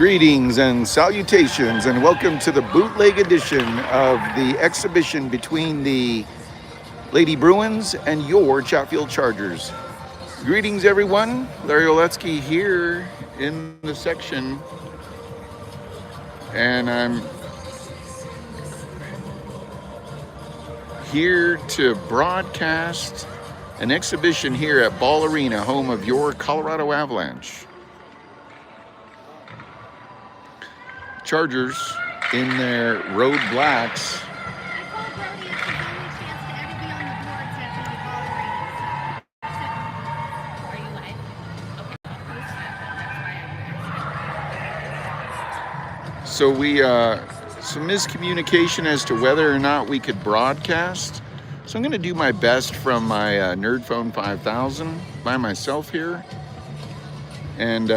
Greetings and salutations, and welcome to the bootleg edition of the exhibition between the Lady Bruins and your Chatfield Chargers. Greetings, everyone. Larry Oletsky here in the section, and I'm here to broadcast an exhibition here at Ball Arena, home of your Colorado Avalanche. Chargers in their road blacks. So some miscommunication as to whether or not we could broadcast. So I'm going to do my best from my Nerdphone 5000 by myself here. And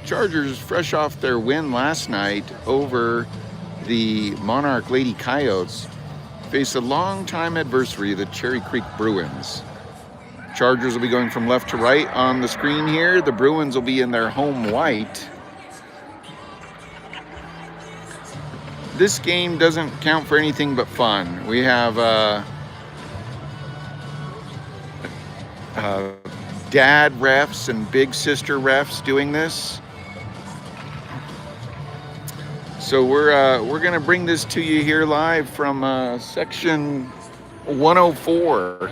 Chargers, fresh off their win last night over the Monarch Lady Coyotes, face a longtime adversary, the Cherry Creek Bruins. Chargers will be going from left to right on the screen here. The Bruins will be in their home white. This game doesn't count for anything but fun. We have dad refs and big sister refs doing this. So we're gonna bring this to you here live from section 104.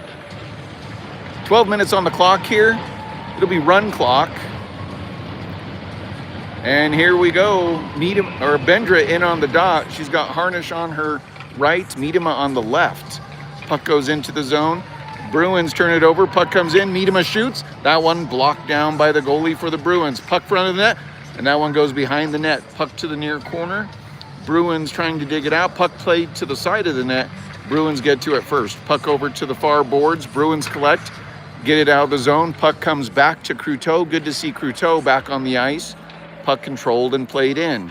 12 minutes on the clock here. It'll be run clock. And here we go. Bendra in on the dot. She's got Harnish on her right, Miedema on the left. Puck goes into the zone. Bruins turn it over. Puck comes in. Miedema shoots. That one blocked down by the goalie for the Bruins. Puck front of the net. And that one goes behind the net. Puck to the near corner. Bruins trying to dig it out. Puck played to the side of the net. Bruins get to it first. Puck over to the far boards. Bruins collect. Get it out of the zone. Puck comes back to Croteau. Good to see Croteau back on the ice. Puck controlled and played in.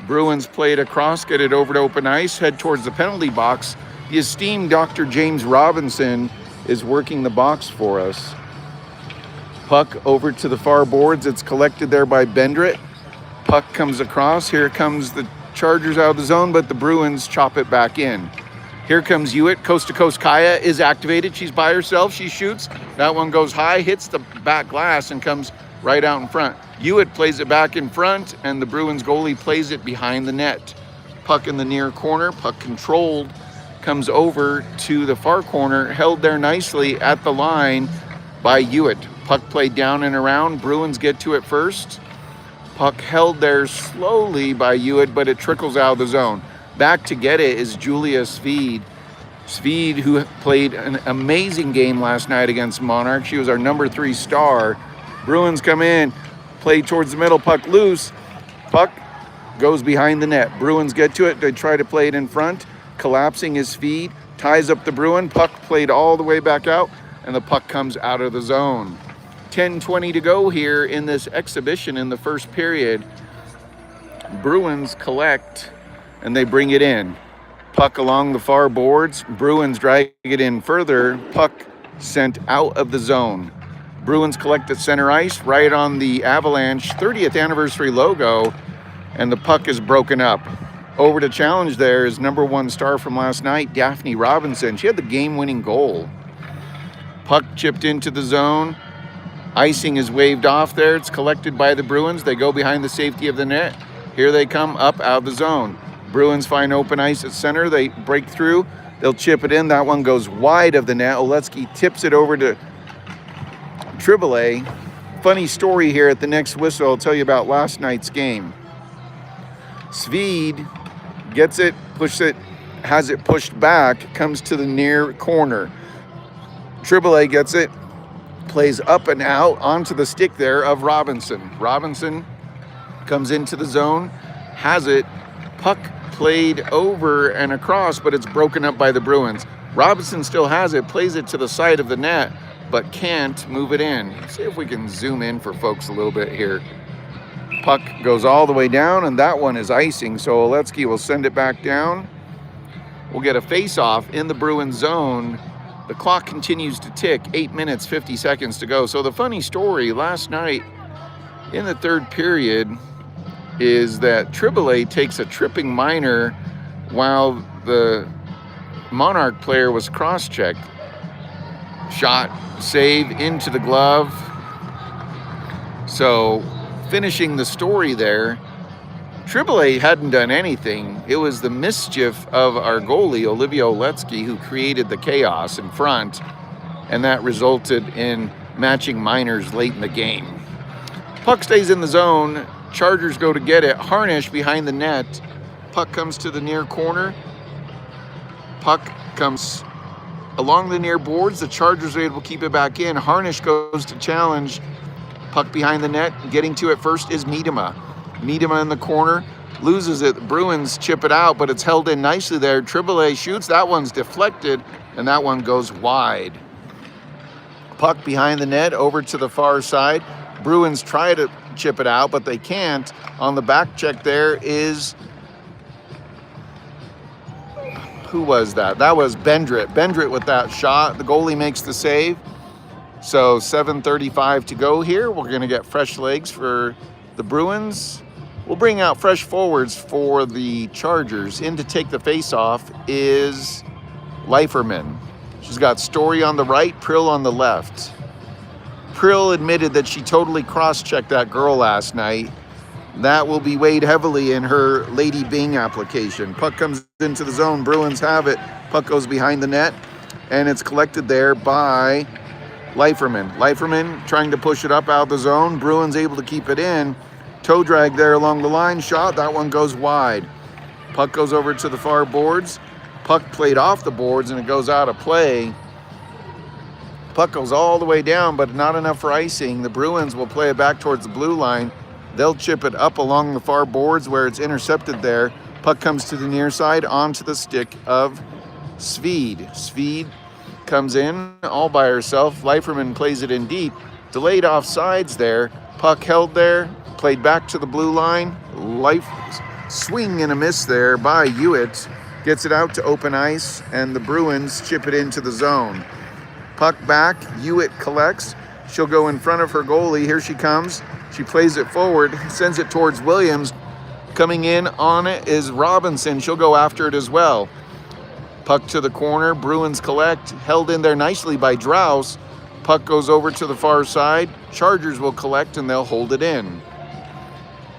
Bruins play it across. Get it over to open ice. Head towards the penalty box. The esteemed Dr. James Robinson is working the box for us. Puck over to the far boards. It's collected there by Bendrit. Puck comes across. Here comes the Chargers out of the zone, but the Bruins chop it back in. Here comes Hewitt. Coast to coast Kaya is activated. She's by herself. She shoots. That one goes high, hits the back glass, and comes right out in front. Hewitt plays it back in front, and the Bruins goalie plays it behind the net. Puck in the near corner. Puck controlled. Comes over to the far corner. Held there nicely at the line by Hewitt. Puck played down and around. Bruins get to it first. Puck held there slowly by Hewitt, but it trickles out of the zone. Back to get it is Julia Svede. Svede, who played an amazing game last night against Monarch. She was our number 3 star. Bruins come in, play towards the middle, puck loose. Puck goes behind the net. Bruins get to it. They try to play it in front. Collapsing his feet, ties up the Bruin. Puck played all the way back out, and the puck comes out of the zone. 10:20 to go here in this exhibition in the first period. Bruins collect, and they bring it in. Puck along the far boards. Bruins drag it in further. Puck sent out of the zone. Bruins collect at center ice right on the Avalanche 30th anniversary logo, and the puck is broken up. Over to challenge there is number 1 star from last night, Daphne Robinson. She had the game-winning goal. Puck chipped into the zone. Icing is waved off there. It's collected by the Bruins. They go behind the safety of the net. Here they come up out of the zone. Bruins find open ice at center. They break through. They'll chip it in. That one goes wide of the net. Oletsky tips it over to Triboulet. Funny story here at the next whistle. I'll tell you about last night's game. Svede gets it, pushes it, has it pushed back, comes to the near corner. Triboulet gets it, plays up and out onto the stick there of Robinson. Robinson comes into the zone, has it, puck played over and across, but it's broken up by the Bruins. Robinson still has it, plays it to the side of the net, but can't move it in. Let's see if we can zoom in for folks a little bit here. Puck goes all the way down, and that one is icing, so Oletsky will send it back down. We'll get a face-off in the Bruins zone. The clock continues to tick, 8 minutes, 50 seconds to go. So the funny story, last night in the third period, is that Triboulet takes a tripping minor while the Monarch player was cross-checked. Shot, save, into the glove. So finishing the story there, Triboulet hadn't done anything. It was the mischief of our goalie, Olivia Oletsky, who created the chaos in front, and that resulted in matching minors late in the game. Puck stays in the zone. Chargers go to get it. Harnish behind the net. Puck comes to the near corner. Puck comes along the near boards. The Chargers are able to keep it back in. Harnish goes to challenge. Puck behind the net. Getting to it first is Miedema. Miedema in the corner. Loses it. The Bruins chip it out, but it's held in nicely there. Triboulet shoots. That one's deflected, and that one goes wide. Puck behind the net over to the far side. Bruins try to chip it out, but they can't. On the back check there is, who was that? That was Bendrit. Bendrit with that shot. The goalie makes the save. So 7:35 to go here. We're going to get fresh legs for the Bruins. We'll bring out fresh forwards for the Chargers. In to take the face-off is Leiferman. She's got Story on the right, Prill on the left. Prill admitted that she totally cross-checked that girl last night. That will be weighed heavily in her Lady Bing application. Puck comes into the zone. Bruins have it. Puck goes behind the net, and it's collected there by Leiferman. Leiferman trying to push it up out of the zone. Bruins able to keep it in. Toe drag there along the line. Shot. That one goes wide. Puck goes over to the far boards. Puck played off the boards, and it goes out of play. Puck goes all the way down, but not enough for icing. The Bruins will play it back towards the blue line. They'll chip it up along the far boards where it's intercepted there. Puck comes to the near side onto the stick of Svede. Svede comes in all by herself. Leiferman plays it in deep. Delayed offsides there. Puck held there. Played back to the blue line. Swing and a miss there by Hewitt. Gets it out to open ice, and the Bruins chip it into the zone. Puck back, Hewitt collects. She'll go in front of her goalie. Here she comes. She plays it forward, sends it towards Williams. Coming in on it is Robinson. She'll go after it as well. Puck to the corner. Bruins collect. Held in there nicely by Draus. Puck goes over to the far side. Chargers will collect, and they'll hold it in.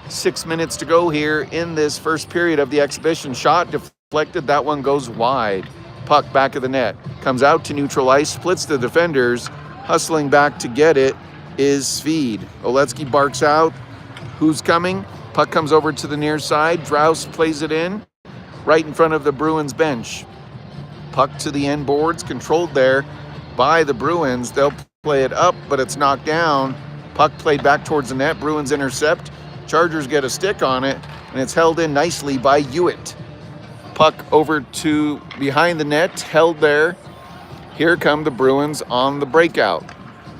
6 minutes to go here in this first period of the exhibition. Shot deflected. That one goes wide. Puck back of the net. Comes out to neutral ice. Splits the defenders. Hustling back to get it is Svede. Oletsky barks out. Who's coming? Puck comes over to the near side. Draus plays it in right in front of the Bruins bench. Puck to the end boards. Controlled there by the Bruins. They'll play it up, but it's knocked down. Puck played back towards the net. Bruins intercept. Chargers get a stick on it, and it's held in nicely by Hewitt. Puck over to behind the net, held there. Here come the Bruins on the breakout.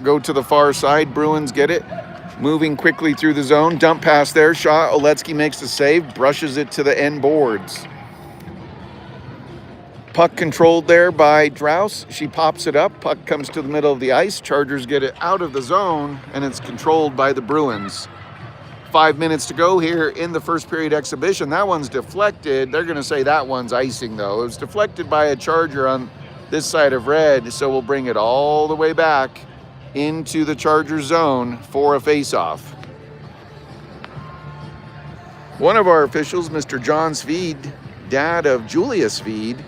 Go to the far side. Bruins get it. Moving quickly through the zone. Dump pass there. Shot. Oletsky makes the save. Brushes it to the end boards. Puck controlled there by Draus. She pops it up. Puck comes to the middle of the ice. Chargers get it out of the zone, and it's controlled by the Bruins. 5 minutes to go here in the first period exhibition. That one's deflected. They're going to say that one's icing, though. It was deflected by a Charger on this side of red, so we'll bring it all the way back into the Charger zone for a face-off. One of our officials, Mr. John Svede, dad of Julia Svede,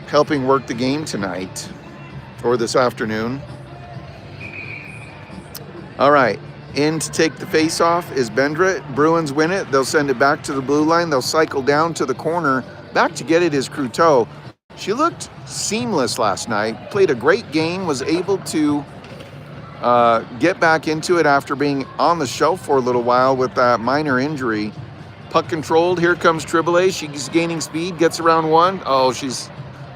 helping work the game tonight, or this afternoon. All right. In to take the face-off is Bendrit. Bruins win it. They'll send it back to the blue line. They'll cycle down to the corner. Back to get it is Croteau. She looked seamless last night. Played a great game. Was able to get back into it after being on the shelf for a little while with that minor injury. Puck controlled. Here comes Triboulet. She's gaining speed. Gets around one. Oh, she's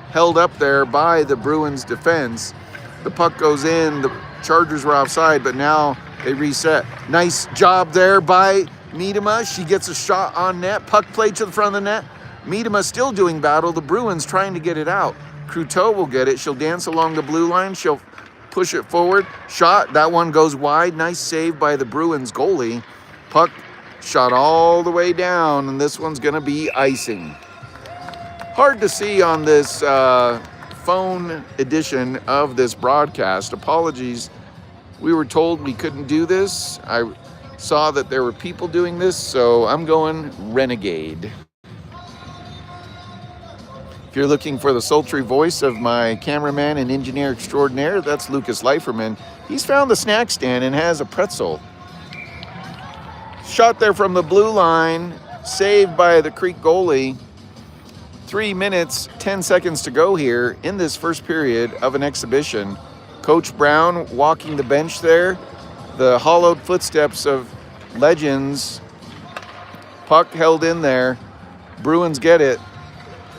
held up there by the Bruins defense. The puck goes in. The Chargers were offside, but now they reset. Nice job there by Miedema. She gets a shot on net. Puck played to the front of the net. Miedema still doing battle. The Bruins trying to get it out. Croteau will get it. She'll dance along the blue line. She'll push it forward. Shot. That one goes wide. Nice save by the Bruins goalie. Puck shot all the way down, and this one's going to be icing. Hard to see on this phone edition of this broadcast. Apologies. We were told we couldn't do this. I saw that there were people doing this, so I'm going Renegade. If you're looking for the sultry voice of my cameraman and engineer extraordinaire, that's Lucas Leiferman. He's found the snack stand and has a pretzel. Shot there from the blue line, saved by the Creek goalie. 3 minutes, 10 seconds to go here in this first period of an exhibition. Coach Brown walking the bench there. The hollowed footsteps of legends. Puck held in there. Bruins get it.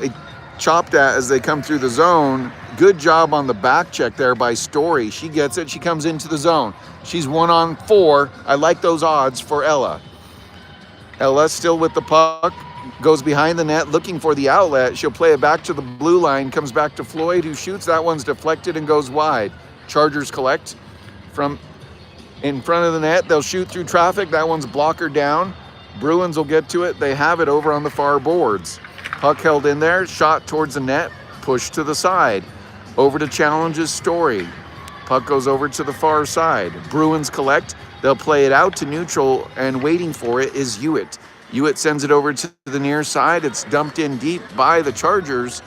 They chopped at as they come through the zone. Good job on the back check there by Story. She gets it. She comes into the zone. She's 1-on-4. I like those odds for Ella. Ella still with the puck. Goes behind the net looking for the outlet. She'll play it back to the blue line. Comes back to Floyd, who shoots. That one's deflected and goes wide. Chargers collect from in front of the net. They'll shoot through traffic. That one's blocker down. Bruins will get to it. They have it over on the far boards. Puck held in there. Shot towards the net. Pushed to the side. Over to Challenge's Story. Puck goes over to the far side. Bruins collect. They'll play it out to neutral, and waiting for it is Hewitt. Hewitt sends it over to the near side. It's dumped in deep by the Chargers.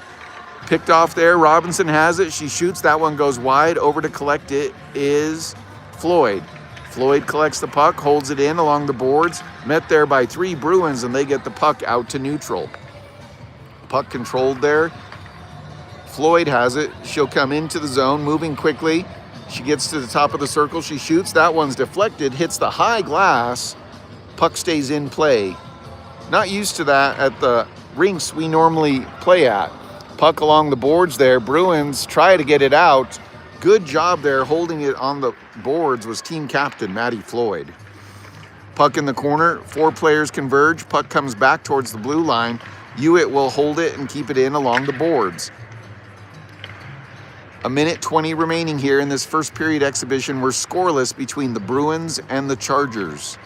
Picked off there. Robinson has it. She shoots. That one goes wide. Over to collect it is Floyd. Floyd collects the puck, holds it in along the boards. Met there by 3 Bruins, and they get the puck out to neutral. Puck controlled there. Floyd has it. She'll come into the zone, moving quickly. She gets to the top of the circle. She shoots. That one's deflected. Hits the high glass. Puck stays in play. Not used to that at the rinks we normally play at. Puck along the boards there. Bruins try to get it out. Good job there holding it on the boards was team captain Maddie Floyd. Puck in the corner. 4 players converge. Puck comes back towards the blue line. Hewitt will hold it and keep it in along the boards. 1:20 remaining here in this first period exhibition. We're scoreless between the Bruins and the Chargers.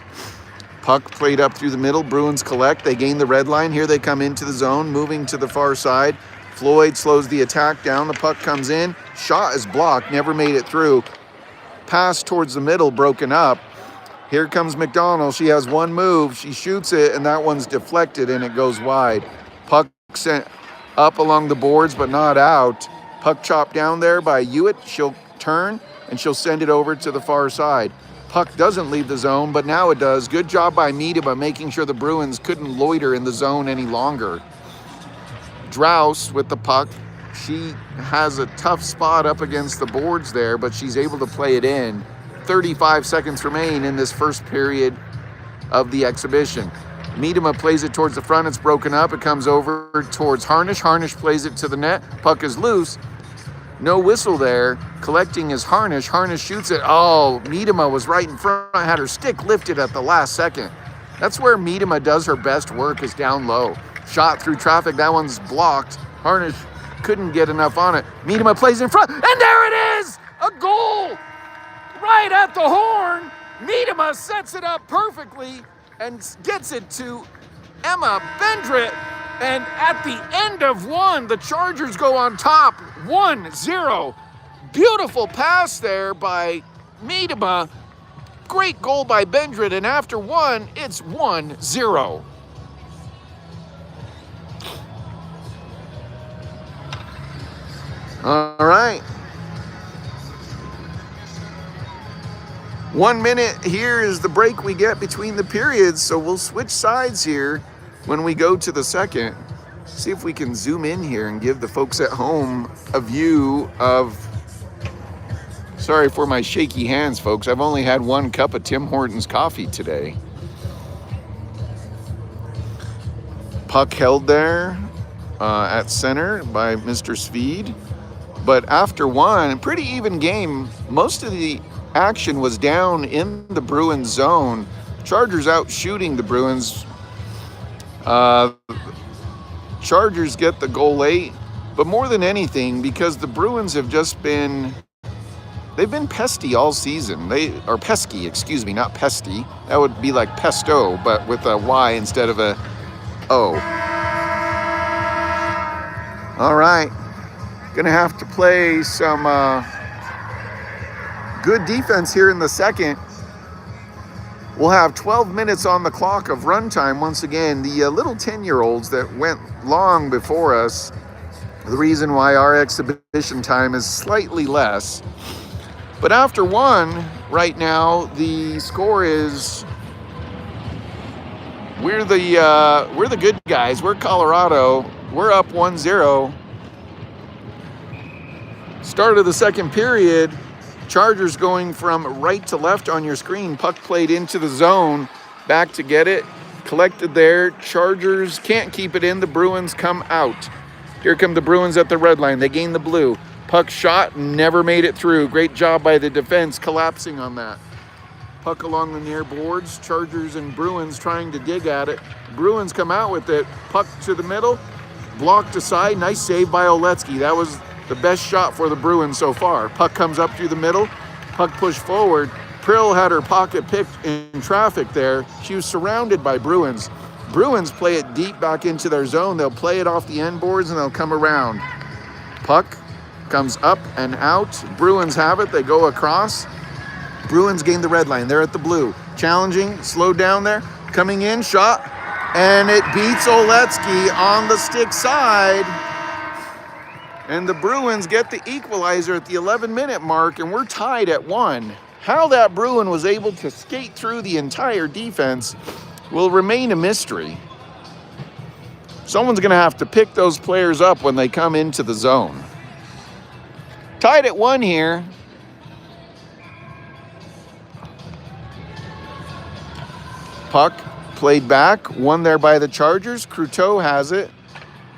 Puck played up through the middle. Bruins collect. They gain the red line. Here they come into the zone, moving to the far side. Floyd slows the attack down. The puck comes in. Shot is blocked. Never made it through. Pass towards the middle, broken up. Here comes McDonald. She has one move. She shoots it, and that one's deflected, and it goes wide. Puck sent up along the boards, but not out. Puck chopped down there by Hewitt. She'll turn, and she'll send it over to the far side. Puck doesn't leave the zone, but now it does. Good job by Miedema making sure the Bruins couldn't loiter in the zone any longer. Drouse with the puck. She has a tough spot up against the boards there, but she's able to play it in. 35 seconds remain in this first period of the exhibition. Miedema plays it towards the front. It's broken up. It comes over towards Harnish. Harnish plays it to the net. Puck is loose. No whistle there. Collecting is Harnish. Harnish shoots it. Oh, Miedema was right in front. Had her stick lifted at the last second. That's where Miedema does her best work, is down low. Shot through traffic. That one's blocked. Harnish couldn't get enough on it. Miedema plays in front. And there it is! A goal! Right at the horn. Miedema sets it up perfectly and gets it to Emma Bendrit. And at the end of one, the Chargers go on top, 1-0. Beautiful pass there by Miedema. Great goal by Bendrit, and after one, it's 1-0. All right. 1 minute here is the break we get between the periods, so we'll switch sides here when we go to the second. See if we can zoom in here and give the folks at home a view of... Sorry for my shaky hands, folks. I've only had 1 cup of Tim Hortons coffee today. Puck held there at center by Mr. Svede. But after one, pretty even game. Most of the action was down in the Bruins zone. Chargers out shooting the Bruins. Chargers get the goal late, but more than anything, because the Bruins have just been they've been pesty all season. They are pesky, excuse me, not pesty. That would be like pesto, but with a Y instead of a O. All right, gonna have to play some good defense here in the second. We'll have 12 minutes on the clock of runtime once again. The little 10-year-olds that went long before us, the reason why our exhibition time is slightly less. But after one, right now, the score is, we're the good guys. We're Colorado. We're up 1-0. Start of the second period. Chargers going from right to left on your screen. Puck played into the zone. Back to get it. Collected there. Chargers can't keep it in. The Bruins come out. Here come the Bruins at the red line. They gain the blue. Puck shot, never made it through. Great job by the defense collapsing on that. Puck along the near boards. Chargers and Bruins trying to dig at it. Bruins come out with it. Puck to the middle. Blocked aside. Nice save by Oletsky. That was the best shot for the Bruins so far. Puck comes up through the middle. Puck pushed forward. Prill had her pocket picked in traffic there. She was surrounded by Bruins. Bruins play it deep back into their zone. They'll play it off the end boards and they'll come around. Puck comes up and out. Bruins have it. They go across. Bruins gain the red line. They're at the blue. Challenging, slowed down there. Coming in, shot. And it beats Oletsky on the stick side. And the Bruins get the equalizer at the 11-minute mark, and we're tied at 1. How that Bruin was able to skate through the entire defense will remain a mystery. Someone's going to have to pick those players up when they come into the zone. Tied at 1 here. Puck played back, won there by the Chargers. Croteau has it.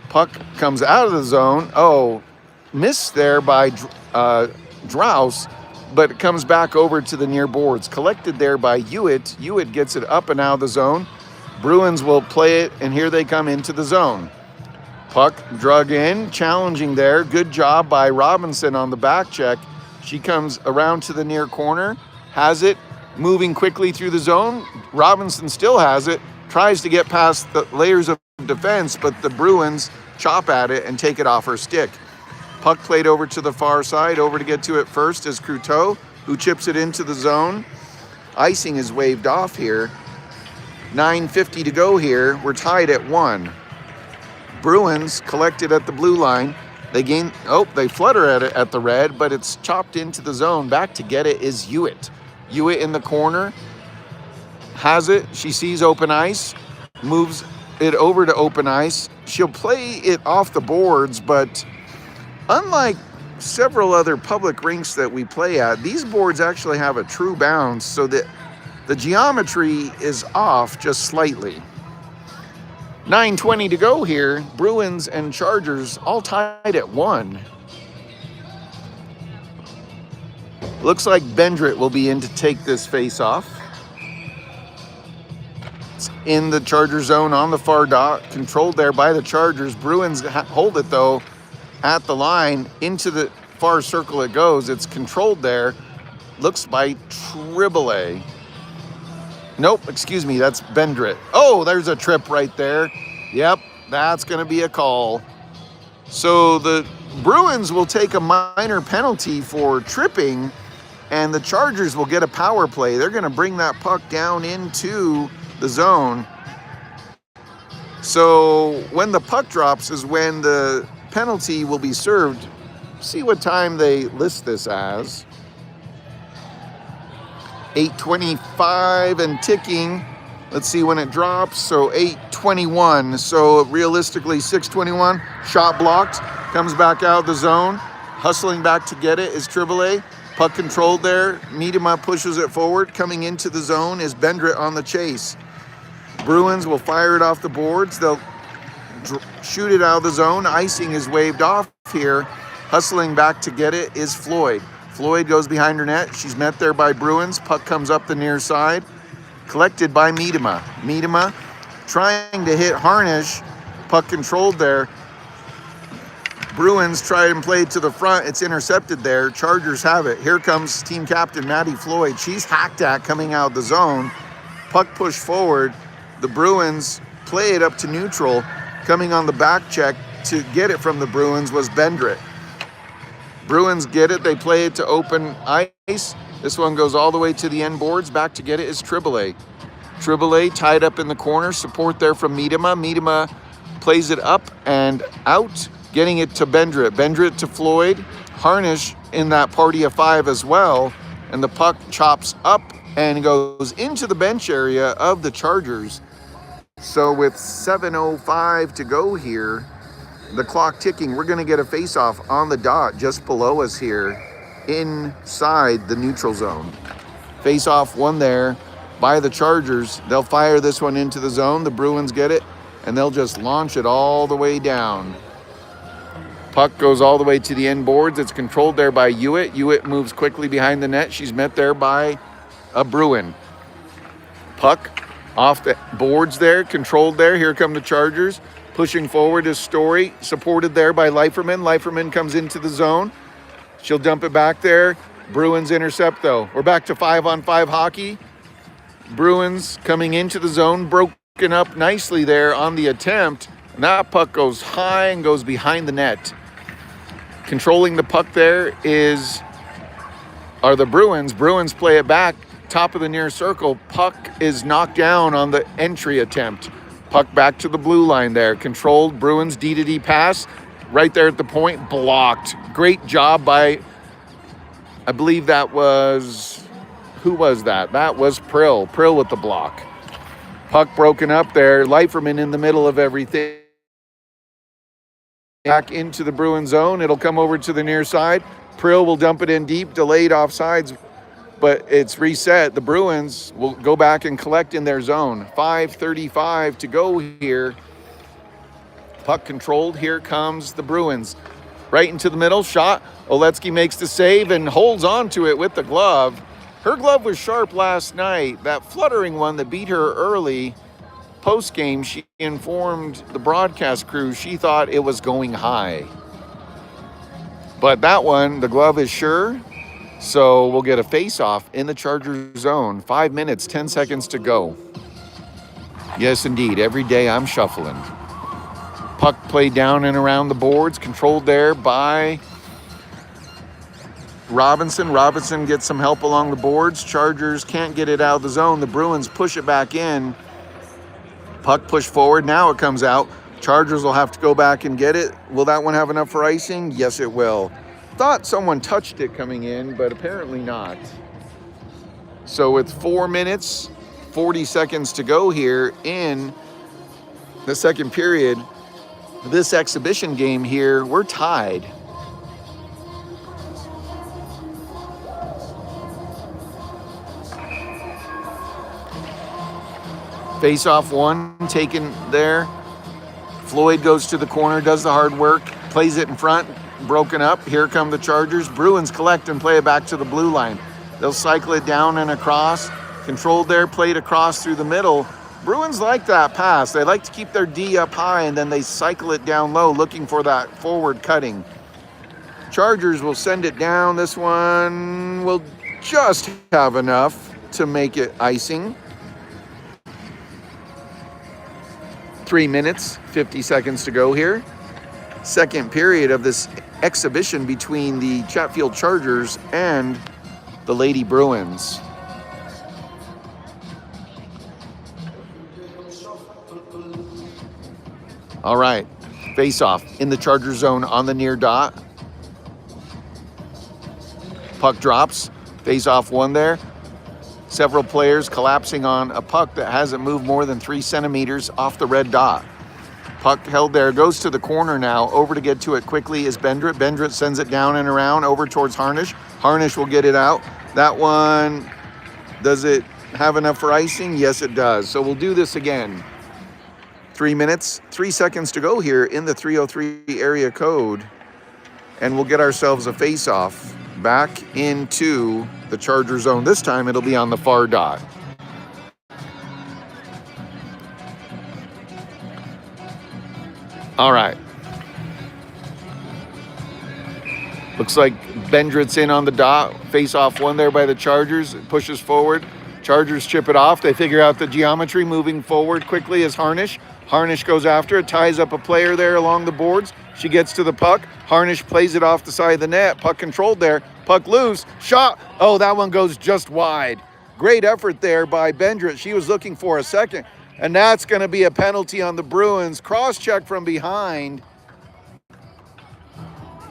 Puck comes out of the zone. Oh, missed there by Drouse, but it comes back over to the near boards. Collected there by Hewitt. Hewitt gets it up and out of the zone. Bruins will play it, and here they come into the zone. Puck drug in, challenging there. Good job by Robinson on the back check. She comes around to the near corner, has it, moving quickly through the zone. Robinson still has it, tries to get past the layers of defense, but the Bruins chop at it and take it off her stick. Puck played over to the far side. Over to get to it first is Croteau, who chips it into the zone. Icing is waved off here. 9:50 to go here. We're tied at 1. Bruins collected at the blue line. They flutter at it at the red, but it's chopped into the zone. Back to get it is Hewitt. Hewitt in the corner. Has it. She sees open ice. Moves it over to open ice. She'll play it off the boards, but unlike several other public rinks that we play at, these boards actually have a true bounce, so that the geometry is off just slightly. 9:20 to go here. Bruins and Chargers all tied at 1. Looks like Bendrit will be in to take this face off. It's in the Charger zone on the far dot, controlled there by the Chargers. Bruins hold it though at the line. Into the far circle it goes. It's controlled there. Looks by Triboulet. Nope, excuse me, that's Bendrit. Oh, there's a trip right there. Yep, that's going to be a call. So the Bruins will take a minor penalty for tripping, and the Chargers will get a power play. They're going to bring that puck down into the zone. So when the puck drops is when the penalty will be served. See what time they list this as. 8:25 and ticking. Let's see when it drops. So 8:21. So realistically 6:21. Shot blocked. Comes back out the zone. Hustling back to get it is Triboulet. Puck controlled there. Miedema pushes it forward. Coming into the zone is Bendrit on the chase. Bruins will fire it off the boards. They'll shoot it out of the zone. Icing is waved off here. Hustling back to get it is Floyd. Floyd goes behind her net. She's met there by Bruins. Puck comes up the near side. Collected by Miedema. Miedema trying to hit Harnish. Puck controlled there. Bruins try and play to the front. It's intercepted there. Chargers have it. Here comes team captain Maddie Floyd. She's hacked at coming out of the zone. Puck pushed forward. The Bruins play it up to neutral. Coming on the back check to get it from the Bruins was Bendrit. Bruins get it. They play it to open ice. This one goes all the way to the end boards. Back to get it is Triboulet. Triboulet tied up in the corner. Support there from Miedema. Miedema plays it up and out, getting it to Bendrit. Bendrit to Floyd. Harnish in that party of 5 as well. And the puck chops up and goes into the bench area of the Chargers. So with 7:05 to go here, the clock ticking, we're going to get a face-off on the dot just below us here inside the neutral zone. Face-off one there by the Chargers. They'll fire this one into the zone. The Bruins get it, and they'll just launch it all the way down. Puck goes all the way to the end boards. It's controlled there by Hewitt. Hewitt moves quickly behind the net. She's met there by a Bruin. Puck off the boards there, controlled there. Here come the Chargers. Pushing forward is Story, supported there by Leiferman. Leiferman comes into the zone. She'll dump it back there. Bruins intercept though. We're back to 5-on-5 hockey. Bruins coming into the zone, broken up nicely there on the attempt. And that puck goes high and goes behind the net. Controlling the puck there are the Bruins. Bruins play it back, top of the near circle. Puck is knocked down on the entry attempt. Puck back to the blue line there. Controlled Bruins D-to-D pass. Right there at the point, blocked. Great job by, I believe that was, who was that? That was Prill. Prill with the block. Puck broken up there. Leiferman in the middle of everything. Back into the Bruin zone. It'll come over to the near side. Prill will dump it in deep, delayed offsides, but it's reset. The Bruins will go back and collect in their zone. 5:35 to go here. Puck controlled. Here comes the Bruins. Right into the middle. Shot. Oletsky makes the save and holds on to it with the glove. Her glove was sharp last night. That fluttering one that beat her early. Post-game, she informed the broadcast crew she thought it was going high. But that one, the glove is sure. So we'll get a face-off in the Chargers zone. 5 minutes, 10 seconds to go. Yes, indeed. Every day I'm shuffling. Puck played down and around the boards. Controlled there by Robinson. Robinson gets some help along the boards. Chargers can't get it out of the zone. The Bruins push it back in. Puck pushed forward. Now it comes out. Chargers will have to go back and get it. Will that one have enough for icing? Yes, it will. Thought someone touched it coming in, but apparently not. So with 4 minutes, 40 seconds to go here in the second period, this exhibition game here, we're tied. Face-off one taken there. Floyd goes to the corner, does the hard work, plays it in front, broken up. Here come the Chargers. Bruins collect and play it back to the blue line. They'll cycle it down and across. Controlled there, played across through the middle. Bruins like that pass. They like to keep their D up high and then they cycle it down low, looking for that forward cutting. Chargers will send it down. This one will just have enough to make it icing. 3 minutes, 50 seconds to go here. Second period of this exhibition between the Chatfield Chargers and the Lady Bruins. All right, face-off in the Charger zone on the near dot. Puck drops, face-off one there. Several players collapsing on a puck that hasn't moved more than 3 centimeters off the red dot. Puck held there, goes to the corner now. Over to get to it quickly is Bendrit. Bendrit sends it down and around over towards Harnish. Harnish will get it out. That one, does it have enough for icing? Yes, it does. So we'll do this again. 3 minutes, 3 seconds to go here in the 303 area code. And we'll get ourselves a face-off back into the Charger zone. This time it'll be on the far dot. All right. Looks like Bendrit's in on the dot. Face off one there by the Chargers. It pushes forward. Chargers chip it off. They figure out the geometry, moving forward quickly as Harnish. Harnish goes after it, ties up a player there along the boards. She gets to the puck. Harnish plays it off the side of the net. Puck controlled there. Puck loose. Shot. Oh, that one goes just wide. Great effort there by Bendrit. She was looking for a second. And that's going to be a penalty on the Bruins. Cross-check from behind.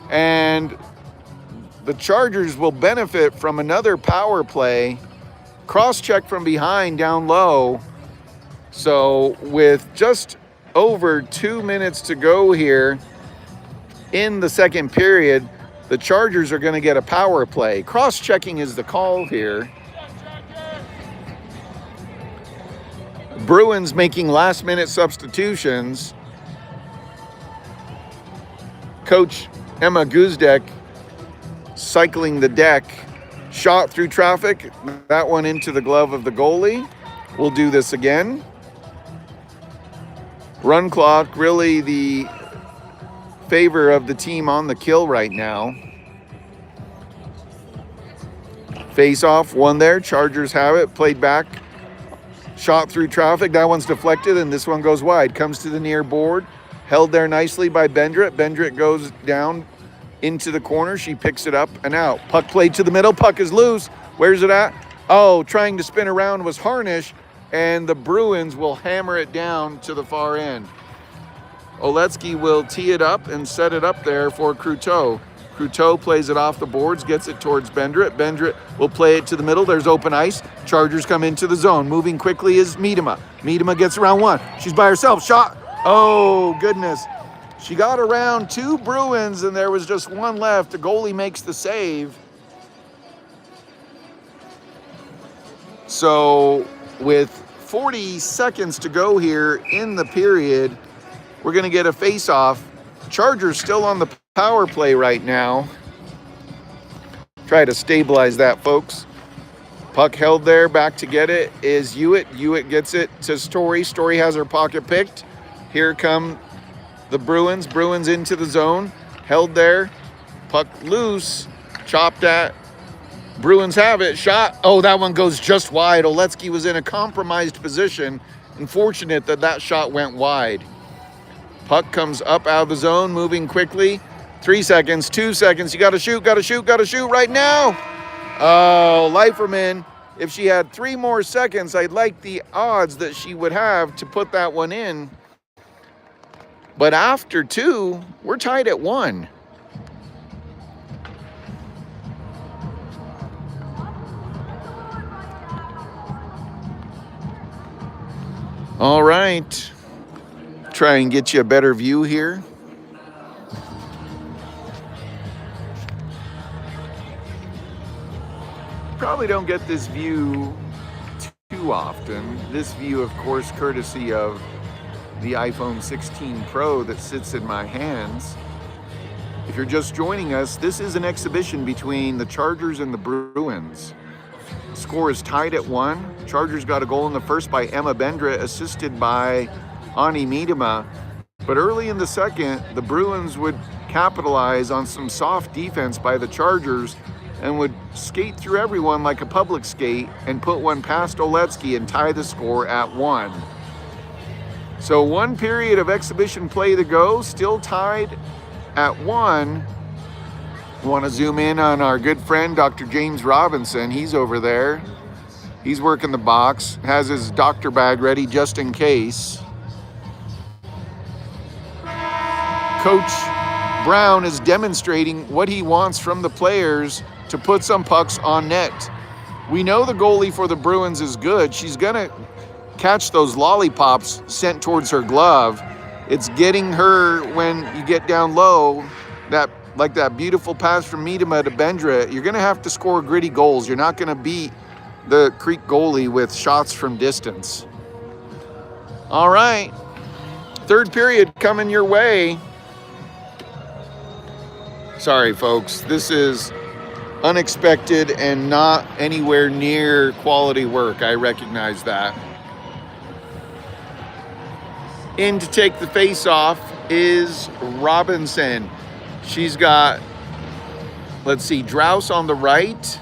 And the Chargers will benefit from another power play. Cross-check from behind down low. So with just over 2 minutes to go here in the second period, the Chargers are going to get a power play. Cross-checking is the call here. Bruins making last-minute substitutions. Coach Emma Guzdek cycling the deck. Shot through traffic. That one into the glove of the goalie. We'll do this again. Run clock, really the favor of the team on the kill right now. Face off, one there. Chargers have it. Played back. Shot through traffic. That one's deflected, and this one goes wide. Comes to the near board. Held there nicely by Bendrit. Bendrit goes down into the corner. She picks it up and out. Puck played to the middle. Puck is loose. Where's it at? Oh, trying to spin around was Harnish, and the Bruins will hammer it down to the far end. Oletsky will tee it up and set it up there for Croteau. Croteau plays it off the boards, gets it towards Bendrit. Bendrit will play it to the middle. There's open ice. Chargers come into the zone. Moving quickly is Miedema. Miedema gets around one. She's by herself. Shot. Oh, goodness. She got around two Bruins, and there was just one left. The goalie makes the save. So with 40 seconds to go here in the period, we're going to get a face-off. Chargers still on the power play right now. Try to stabilize that, folks. Puck held there. Back to get it is Hewitt. Hewitt gets it to Story. Story has her pocket picked. Here come the Bruins. Bruins into the zone. Held there. Puck loose. Chopped at. Bruins have it. Shot. Oh, that one goes just wide. Oletsky was in a compromised position. Unfortunate that that shot went wide. Puck comes up out of the zone, moving quickly. 3 seconds, 2 seconds. You got to shoot, got to shoot, got to shoot right now. Oh, Leiferman. If she had 3 more seconds, I'd like the odds that she would have to put that one in. But after 2, we're tied at 1. All right. Try and get you a better view here. Probably don't get this view too often. This view, of course, courtesy of the iPhone 16 Pro that sits in my hands. If you're just joining us, this is an exhibition between the Chargers and the Bruins. Score is tied at 1. Chargers got a goal in the first by Emma Bendrit, assisted by Ani Miedema. But early in the second, the Bruins would capitalize on some soft defense by the Chargers and would skate through everyone like a public skate and put one past Oletsky and tie the score at 1. So 1 period of exhibition play to go, still tied at 1. Want to zoom in on our good friend, Dr. James Robinson. He's over there. He's working the box, has his doctor bag ready just in case. Coach Brown is demonstrating what he wants from the players to put some pucks on net. We know the goalie for the Bruins is good. She's going to catch those lollipops sent towards her glove. It's getting her when you get down low, like that beautiful pass from Miedema to Bendrit. You're going to have to score gritty goals. You're not going to beat the Creek goalie with shots from distance. All right. 3rd period coming your way. Sorry, folks. This is unexpected and not anywhere near quality work. I recognize that. In to take the face off is Robinson. She's got let's see, Drouse on the right.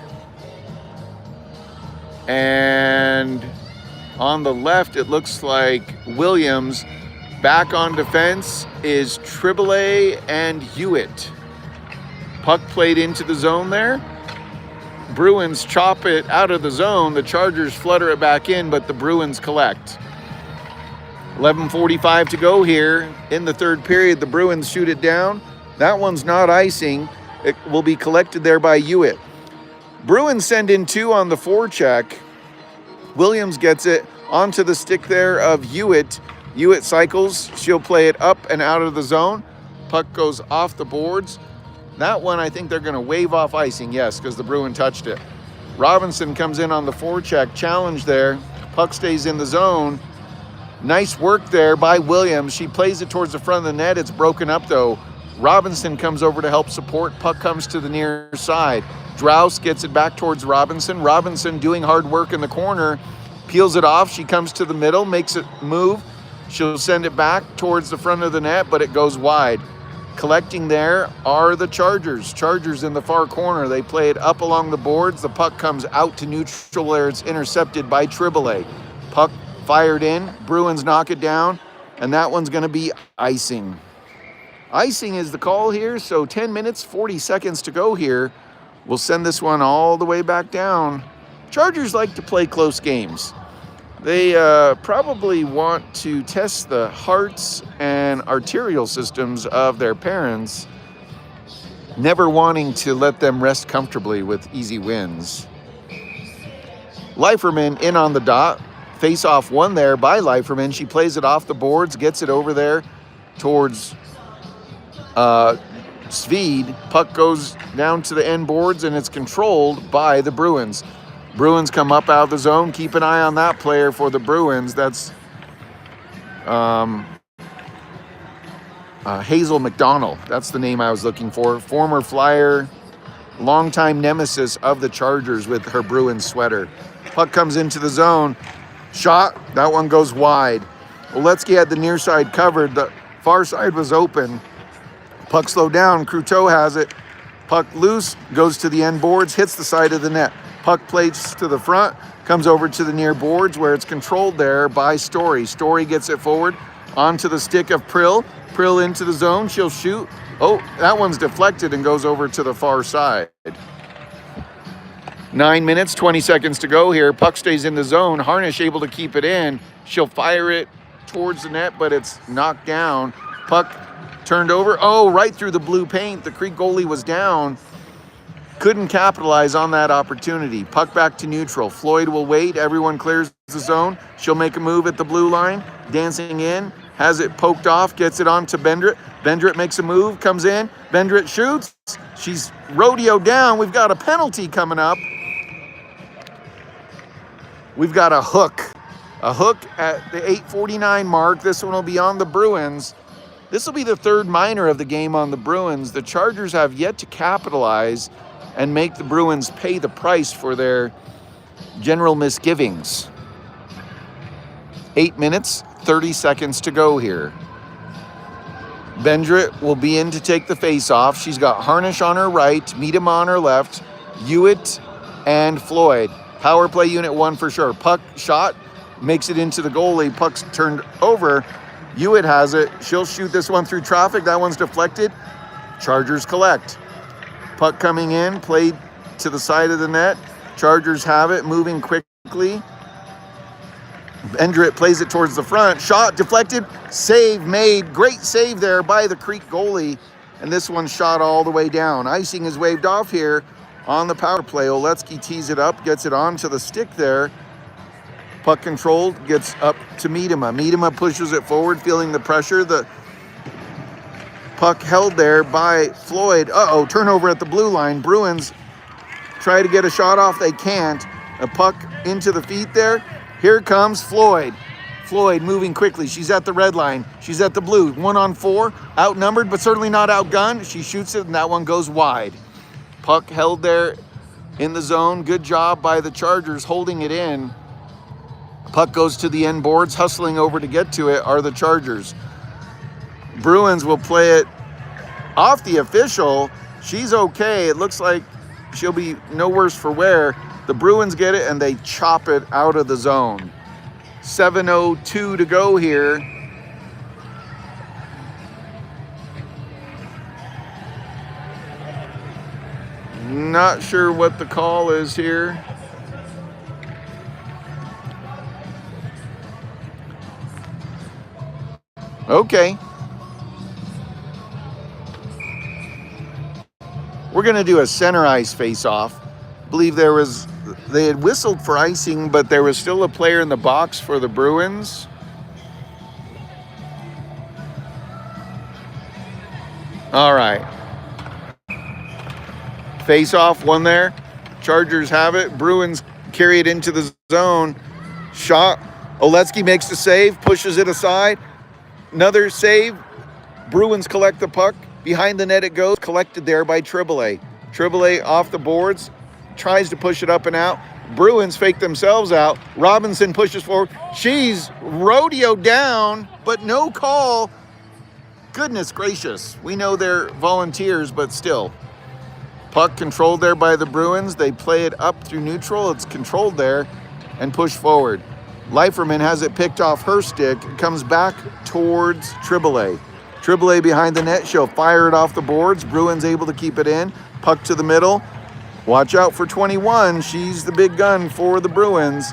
And on the left, it looks like Williams. Back on defense is Triboulet and Hewitt. Puck played into the zone there. Bruins chop it out of the zone. The Chargers flutter it back in, but the Bruins collect. 11:45 to go here in the third period. The Bruins shoot it down. That one's not icing. It will be collected there by Hewitt. Bruins send in 2 on the forecheck. Williams gets it onto the stick there of Hewitt. Hewitt cycles. She'll play it up and out of the zone. Puck goes off the boards. That one, I think they're going to wave off icing, yes, because the Bruin touched it. Robinson comes in on the forecheck. Challenge there. Puck stays in the zone. Nice work there by Williams. She plays it towards the front of the net. It's broken up, though. Robinson comes over to help support. Puck comes to the near side. Drouse gets it back towards Robinson. Robinson doing hard work in the corner. Peels it off. She comes to the middle, makes it move. She'll send it back towards the front of the net, but it goes wide. Collecting there are the Chargers. Chargers in the far corner. They play it up along the boards. The puck comes out to neutral where it's intercepted by Triboulet. Puck fired in. Bruins knock it down, and that one's going to be icing. Icing is the call here, so 10 minutes, 40 seconds to go here. We'll send this one all the way back down. Chargers like to play close games. They probably want to test the hearts and arterial systems of their parents, never wanting to let them rest comfortably with easy wins. Leiferman in on the dot. Face-off won there by Leiferman. She plays it off the boards, gets it over there towards Svede. Puck goes down to the end boards, and it's controlled by the Bruins. Bruins come up out of the zone. Keep an eye on that player for the Bruins. That's Hazel McDonald. That's the name I was looking for. Former Flyer, longtime nemesis of the Chargers with her Bruins sweater. Puck comes into the zone. Shot. That one goes wide. Oletzky had the near side covered. The far side was open. Puck slowed down. Cruteau has it. Puck loose. Goes to the end boards. Hits the side of the net. Puck plays to the front, comes over to the near boards where it's controlled there by Story. Story gets it forward onto the stick of Prill. Prill into the zone. She'll shoot. Oh, that one's deflected and goes over to the far side. 9 minutes, 20 seconds to go here. Puck stays in the zone. Harnish able to keep it in. She'll fire it towards the net, but it's knocked down. Puck turned over. Oh, right through the blue paint. The Creek goalie was down. Couldn't capitalize on that opportunity. Puck back to neutral. Floyd will wait. Everyone clears the zone. She'll make a move at the blue line. Dancing in. Has it poked off. Gets it on to Bendrit. Bendrit makes a move. Comes in. Bendrit shoots. She's rodeoed down. We've got a penalty coming up. We've got a hook. A hook at the 8:49 mark. This one will be on the Bruins. This will be the third minor of the game on the Bruins. The Chargers have yet to capitalize and make the Bruins pay the price for their general misgivings. 8 minutes, 30 seconds to go here. Bendrit will be in to take the face-off. She's got Harnish on her right, Meadham on her left, Hewitt and Floyd. Power play unit 1 for sure. Puck shot, makes it into the goalie. Puck's turned over. Hewitt has it. She'll shoot this one through traffic. That one's deflected. Chargers collect. Puck coming in, played to the side of the net. Chargers have it, moving quickly. Bendrit plays it towards the front. Shot, deflected, save made. Great save there by the Creek goalie. And this one shot all the way down. Icing is waved off here on the power play. Oletzky tees it up, gets it onto the stick there. Puck controlled, gets up to Miedema. Miedema pushes it forward, feeling the pressure. The puck held there by Floyd. Uh-oh, turnover at the blue line. Bruins try to get a shot off. They can't. A puck into the feet there. Here comes Floyd. Floyd moving quickly. She's at the red line. She's at the blue. 1-on-4. Outnumbered, but certainly not outgunned. She shoots it, and that one goes wide. Puck held there in the zone. Good job by the Chargers holding it in. Puck goes to the end boards. Hustling over to get to it are the Chargers. Bruins will play it off the official. She's okay. It looks like she'll be no worse for wear. The Bruins get it, and they chop it out of the zone. 7:02 to go here. Not sure what the call is here. Okay. We're going to do a center ice face-off. I believe they had whistled for icing, but there was still a player in the box for the Bruins. All right. Face-off, one there. Chargers have it. Bruins carry it into the zone. Shot. Oletsky makes the save, pushes it aside. Another save. Bruins collect the puck. Behind the net it goes, collected there by Triboulet. Triboulet off the boards, tries to push it up and out. Bruins fake themselves out. Robinson pushes forward. She's rodeoed down, but no call. Goodness gracious. We know they're volunteers, but still. Puck controlled there by the Bruins. They play it up through neutral. It's controlled there and pushed forward. Leiferman has it picked off her stick. It comes back towards Triboulet. Triboulet behind the net. She'll fire it off the boards. Bruins able to keep it in. Puck to the middle. Watch out for 21. She's the big gun for the Bruins.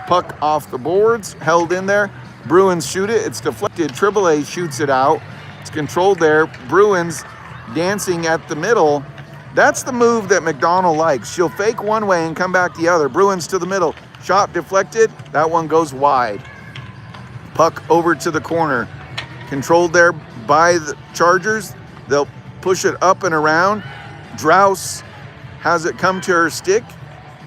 Puck off the boards. Held in there. Bruins shoot it. It's deflected. Triboulet shoots it out. It's controlled there. Bruins dancing at the middle. That's the move that McDonald likes. She'll fake one way and come back the other. Bruins to the middle. Shot deflected. That one goes wide. Puck over to the corner. Controlled there by the Chargers. They'll push it up and around. Drouse has it come to her stick.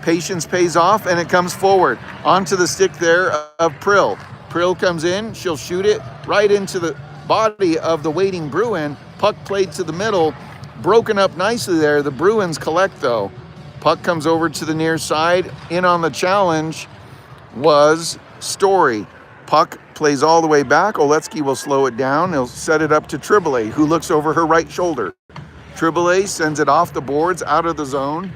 Patience pays off, and it comes forward. Onto the stick there of Prill. Prill comes in. She'll shoot it right into the body of the waiting Bruin. Puck played to the middle. Broken up nicely there. The Bruins collect, though. Puck comes over to the near side. In on the challenge was Story. Puck plays all the way back. Oletsky will slow it down. He'll set it up to Triboulet, who looks over her right shoulder. Triboulet sends it off the boards, out of the zone,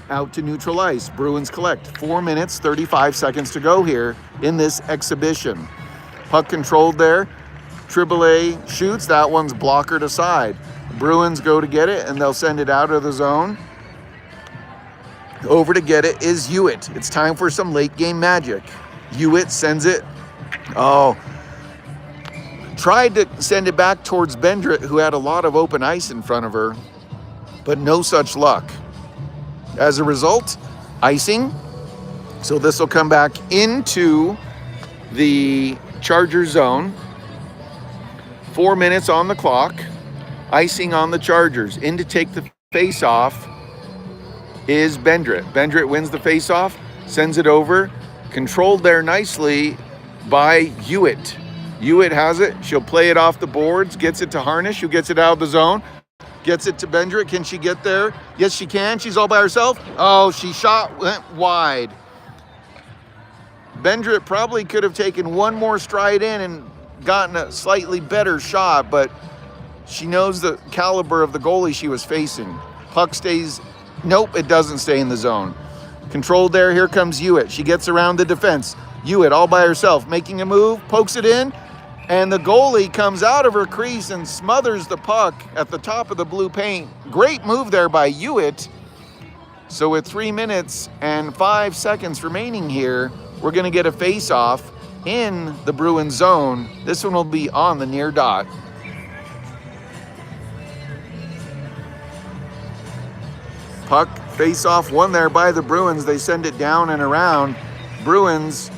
out to neutral ice. Bruins collect. 4 minutes, 35 seconds to go here in this exhibition. Puck controlled there. Triboulet shoots. That one's blockered aside. Bruins go to get it, and they'll send it out of the zone. Over to get it is Hewitt. It's time for some late game magic. Hewitt sends it. Tried to send it back towards Bendrit, who had a lot of open ice in front of her, but no such luck. As a result, icing. So this will come back into the Charger zone. 4 minutes on the clock. Icing on the Chargers. In to take the face-off is Bendrit. Bendrit wins the face-off, sends it over. Controlled there nicely by Hewitt. Hewitt has it. She'll play it off the boards, gets it to Harnish, who gets it out of the zone. Gets it to Bendrit. Can she get there? Yes, she can. She's all by herself. Oh, she went wide. Bendrit probably could have taken one more stride in and gotten a slightly better shot, but she knows the caliber of the goalie she was facing. Puck stays. Nope, it doesn't stay in the zone. Controlled there. Here comes Hewitt. She gets around the defense. Hewitt all by herself, making a move, pokes it in, and the goalie comes out of her crease and smothers the puck at the top of the blue paint. Great move there by Hewitt. So with 3 minutes and 5 seconds remaining here, we're going to get a face-off in the Bruins zone. This one will be on the near dot. Puck face-off won there by the Bruins. They send it down and around. Bruins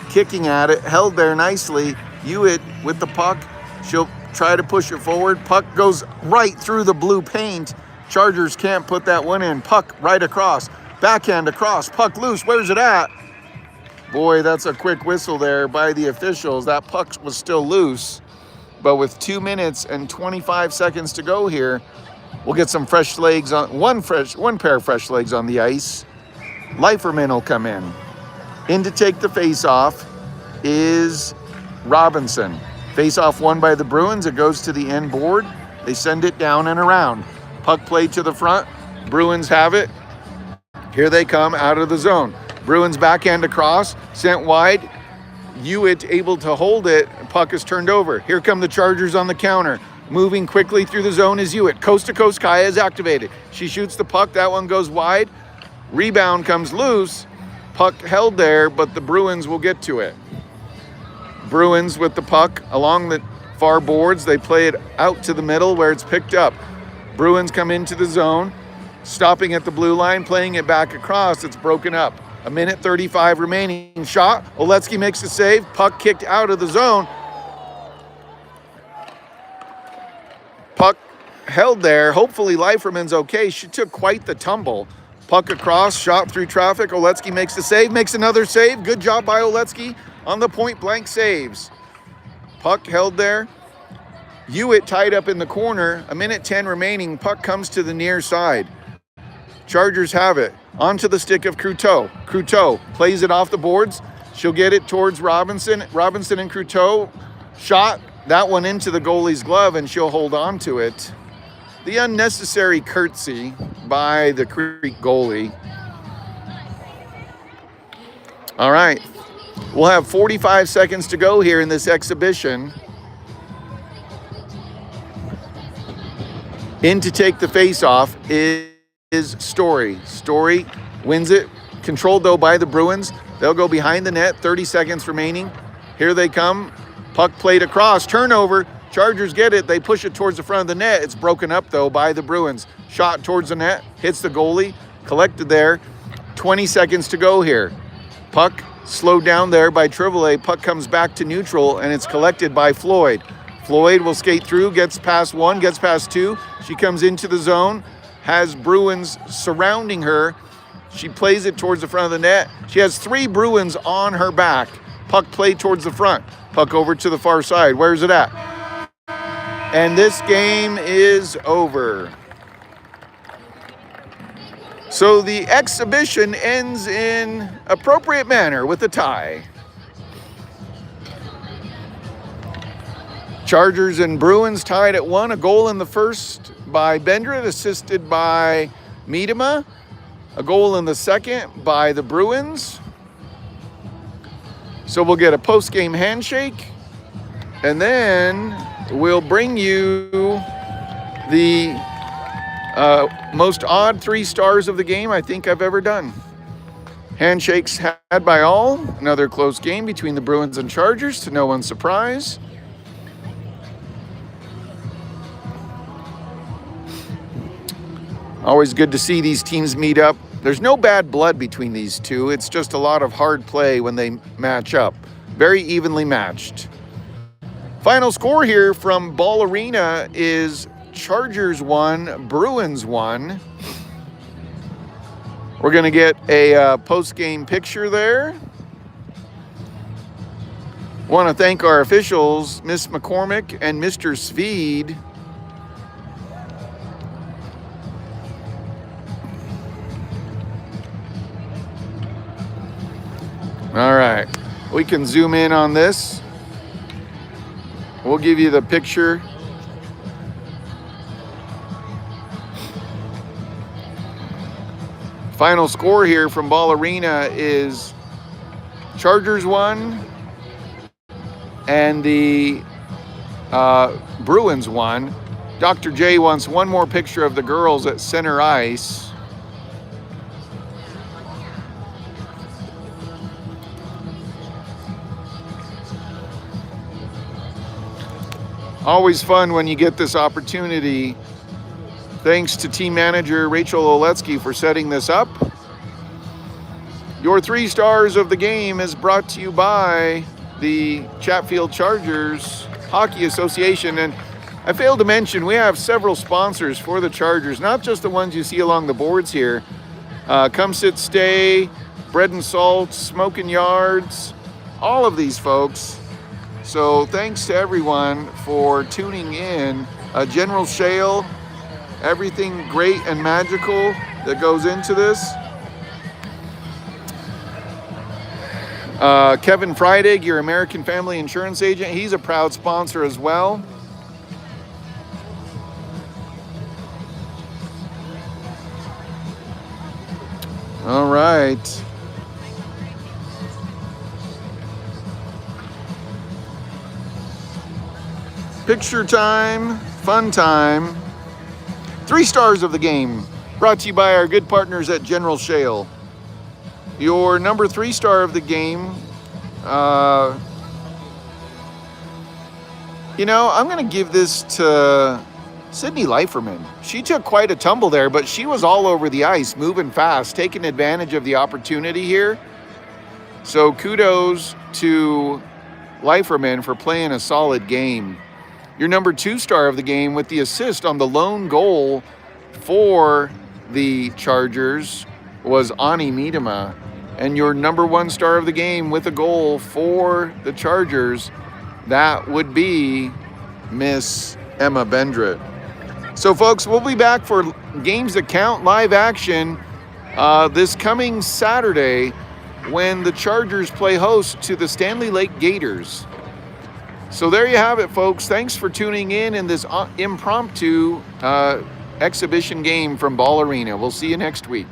kicking at it, held there nicely. Hewitt with the puck. She'll try to push it forward. Puck goes right through the blue paint. Chargers can't put that one in. Puck right across. Backhand across. Puck loose. Where's it at? Boy, that's a quick whistle there by the officials. That puck was still loose. But with 2 minutes and 25 seconds to go here, we'll get some fresh legs on one pair of fresh legs on the ice. Leiferman will come in. In to take the face-off is Robinson. Face-off won by the Bruins. It goes to the end board. They send it down and around. Puck played to the front. Bruins have it. Here they come out of the zone. Bruins backhand across, sent wide. Hewitt able to hold it. Puck is turned over. Here come the Chargers on the counter. Moving quickly through the zone is Hewitt. Coast to coast, Kaya is activated. She shoots the puck. That one goes wide. Rebound comes loose. Puck held there, but the Bruins will get to it. Bruins with the puck along the far boards. They play it out to the middle where it's picked up. Bruins come into the zone, stopping at the blue line, playing it back across. It's broken up. 1:35 remaining. Shot. Oletsky makes the save. Puck kicked out of the zone. Puck held there. Hopefully Leiferman's okay. She took quite the tumble. Puck across, shot through traffic. Oletsky makes the save, makes another save. Good job by Oletsky on the point blank saves. Puck held there. Hewitt tied up in the corner. 1:10 remaining. Puck comes to the near side. Chargers have it. Onto the stick of Croteau. Croteau plays it off the boards. She'll get it towards Robinson. Robinson and Croteau. Shot. That one into the goalie's glove, and she'll hold on to it. The unnecessary curtsy by the Creek goalie. All right. We'll have 45 seconds to go here in this exhibition. In to take the face-off is Story. Story wins it. Controlled, though, by the Bruins. They'll go behind the net. 30 seconds remaining. Here they come. Puck played across. Turnover. Chargers get it. They push it towards the front of the net. It's broken up, though, by the Bruins. Shot towards the net. Hits the goalie. Collected there. 20 seconds to go here. Puck slowed down there by Trivole. Puck comes back to neutral, and it's collected by Floyd. Floyd will skate through, gets past one, gets past two. She comes into the zone, has Bruins surrounding her. She plays it towards the front of the net. She has 3 Bruins on her back. Puck played towards the front. Puck over to the far side. Where's it at? And this game is over. So the exhibition ends in appropriate manner with a tie. Chargers and Bruins tied at 1. A goal in the first by Bendrit, assisted by Miedema. A goal in the second by the Bruins. So we'll get a post-game handshake, and then we'll bring you the most odd 3 stars of the game I think I've ever done. Handshakes had by all. Another close game between the Bruins and Chargers, to no one's surprise. Always good to see these teams meet up. There's no bad blood between these two. It's just a lot of hard play when they match up. Very evenly matched. Final score here from Ball Arena is Chargers 1, Bruins 1. We're going to get a post-game picture there. Want to thank our officials, Miss McCormick and Mr. Svede. All right, we can zoom in on this. We'll give you the picture. Final score here from Ball Arena is Chargers 1 and the Bruins 1. Dr. J wants one more picture of the girls at center ice. Always fun when you get this opportunity. Thanks to team manager Rachel Oletsky for setting this up. Your 3 stars of the game is brought to you by the Chatfield Chargers Hockey Association. And I failed to mention, we have several sponsors for the Chargers, not just the ones you see along the boards here. Come Sit Stay, Bread and Salt, Smokin' Yards, all of these folks. So thanks to everyone for tuning in. General Shale, everything great and magical that goes into this. Kevin Freidig, your American Family Insurance agent, he's a proud sponsor as well. right. Picture time, fun time. 3 stars of the game, brought to you by our good partners at General Shale. Your number 3 star of the game, you know, I'm going to give this to Sydney Leiferman. She took quite a tumble there, but she was all over the ice, moving fast, taking advantage of the opportunity here. So kudos to Leiferman for playing a solid game. Your number 2 star of the game with the assist on the lone goal for the Chargers was Ani Miedema. And your number 1 star of the game with a goal for the Chargers, that would be Miss Emma Bendra. So folks, we'll be back for Games That Count live action this coming Saturday when the Chargers play host to the Stanley Lake Gators. So there you have it, folks. Thanks for tuning in this impromptu exhibition game from Ball Arena. We'll see you next week.